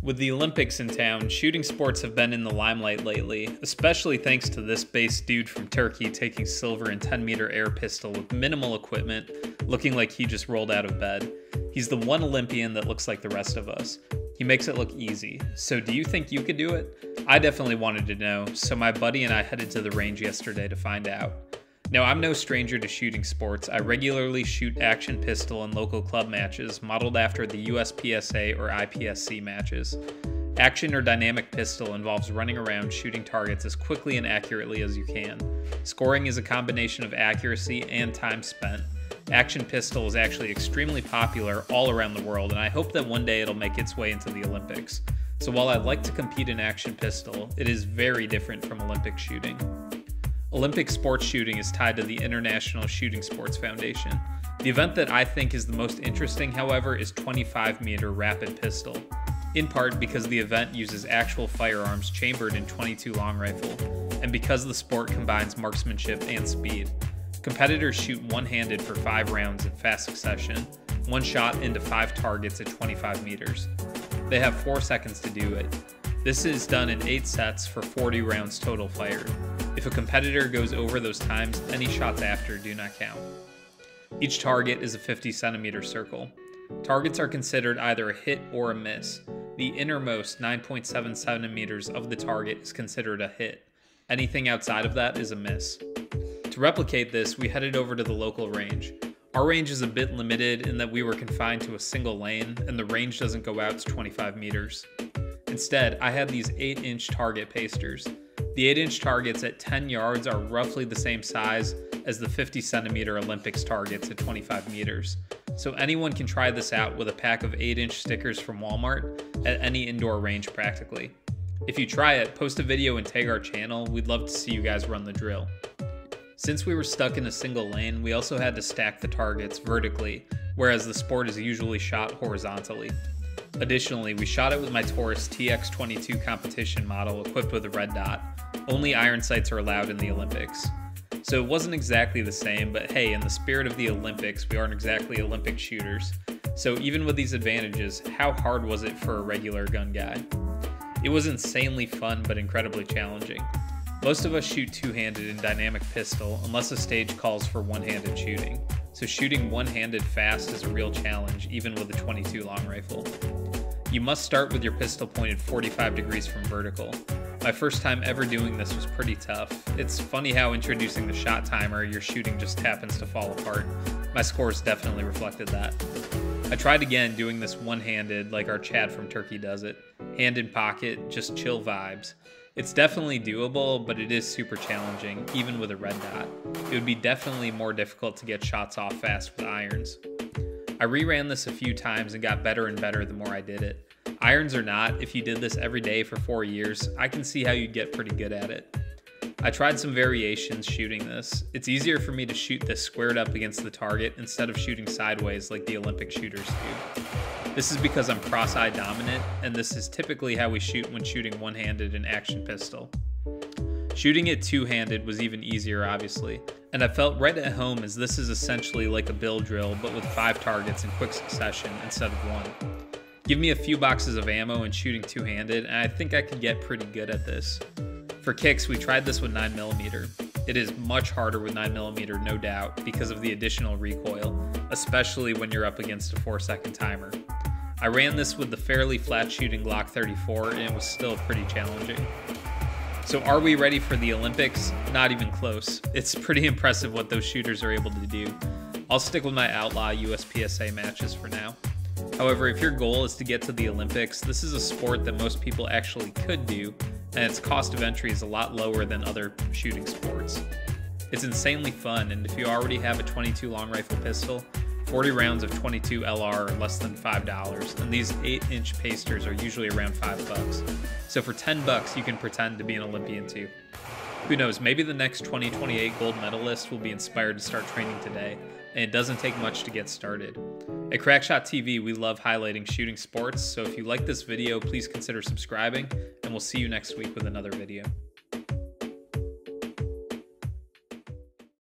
With the Olympics in town, shooting sports have been in the limelight lately, especially thanks to this base dude from Turkey taking silver in 10-meter air pistol with minimal equipment, looking like he just rolled out of bed. He's the one Olympian that looks like the rest of us. He makes it look easy. So do you think you could do it? I definitely wanted to know, so my buddy and I headed to the range yesterday to find out. Now, I'm no stranger to shooting sports. I regularly shoot action pistol in local club matches, modeled after the USPSA or IPSC matches. Action or dynamic pistol involves running around shooting targets as quickly and accurately as you can. Scoring is a combination of accuracy and time spent. Action pistol is actually extremely popular all around the world, and I hope that one day it'll make its way into the Olympics. So while I'd like to compete in action pistol, it is very different from Olympic shooting. Olympic sports shooting is tied to the International Shooting Sports Foundation. The event that I think is the most interesting, however, is 25-meter rapid pistol, in part because the event uses actual firearms chambered in .22 long rifle, and because the sport combines marksmanship and speed. Competitors shoot one-handed for 5 rounds in fast succession, one shot into 5 targets at 25 meters. They have 4 seconds to do it. This is done in 8 sets for 40 rounds total fired. If a competitor goes over those times, any shots after do not count. Each target is a 50-centimeter circle. Targets are considered either a hit or a miss. The innermost 9.7 centimeters of the target is considered a hit. Anything outside of that is a miss. To replicate this, we headed over to the local range. Our range is a bit limited in that we were confined to a single lane, and the range doesn't go out to 25 meters. Instead, I had these 8-inch target pasters. The 8-inch targets at 10 yards are roughly the same size as the 50-centimeter Olympics targets at 25 meters. So anyone can try this out with a pack of 8-inch stickers from Walmart at any indoor range practically. If you try it, post a video and tag our channel. We'd love to see you guys run the drill. Since we were stuck in a single lane, we also had to stack the targets vertically, whereas the sport is usually shot horizontally. Additionally, we shot it with my Taurus TX22 competition model equipped with a red dot. Only iron sights are allowed in the Olympics. So it wasn't exactly the same, but hey, in the spirit of the Olympics, we aren't exactly Olympic shooters. So even with these advantages, how hard was it for a regular gun guy? It was insanely fun, but incredibly challenging. Most of us shoot two-handed in dynamic pistol, unless a stage calls for one-handed shooting. So shooting one-handed fast is a real challenge, even with a .22 long rifle. You must start with your pistol pointed 45 degrees from vertical. My first time ever doing this was pretty tough. It's funny how introducing the shot timer, your shooting just happens to fall apart. My scores definitely reflected that. I tried again doing this one-handed like our Chad from Turkey does it. Hand in pocket, just chill vibes. It's definitely doable, but it is super challenging, even with a red dot. It would be definitely more difficult to get shots off fast with irons. I reran this a few times and got better and better the more I did it. Irons or not, if you did this every day for 4 years, I can see how you'd get pretty good at it. I tried some variations shooting this. It's easier for me to shoot this squared up against the target instead of shooting sideways like the Olympic shooters do. This is because I'm cross-eye dominant, and this is typically how we shoot when shooting one-handed in action pistol. Shooting it two-handed was even easier, obviously, and I felt right at home as this is essentially like a bill drill, but with 5 targets in quick succession instead of 1. Give me a few boxes of ammo and shooting two-handed, and I think I could get pretty good at this. For kicks, we tried this with 9mm. It is much harder with 9mm, no doubt, because of the additional recoil, especially when you're up against a 4-second timer. I ran this with the fairly flat shooting Glock 34, and it was still pretty challenging. So are we ready for the Olympics? Not even close. It's pretty impressive what those shooters are able to do. I'll stick with my outlaw USPSA matches for now. However, if your goal is to get to the Olympics, this is a sport that most people actually could do, and its cost of entry is a lot lower than other shooting sports. It's insanely fun, and if you already have a .22 long rifle pistol, 40 rounds of .22 LR are less than $5, and these 8-inch pasters are usually around $5. So for $10, you can pretend to be an Olympian too. Who knows, maybe the next 2028 gold medalist will be inspired to start training today, and it doesn't take much to get started. At Crackshot TV, we love highlighting shooting sports, so if you like this video, please consider subscribing, and we'll see you next week with another video.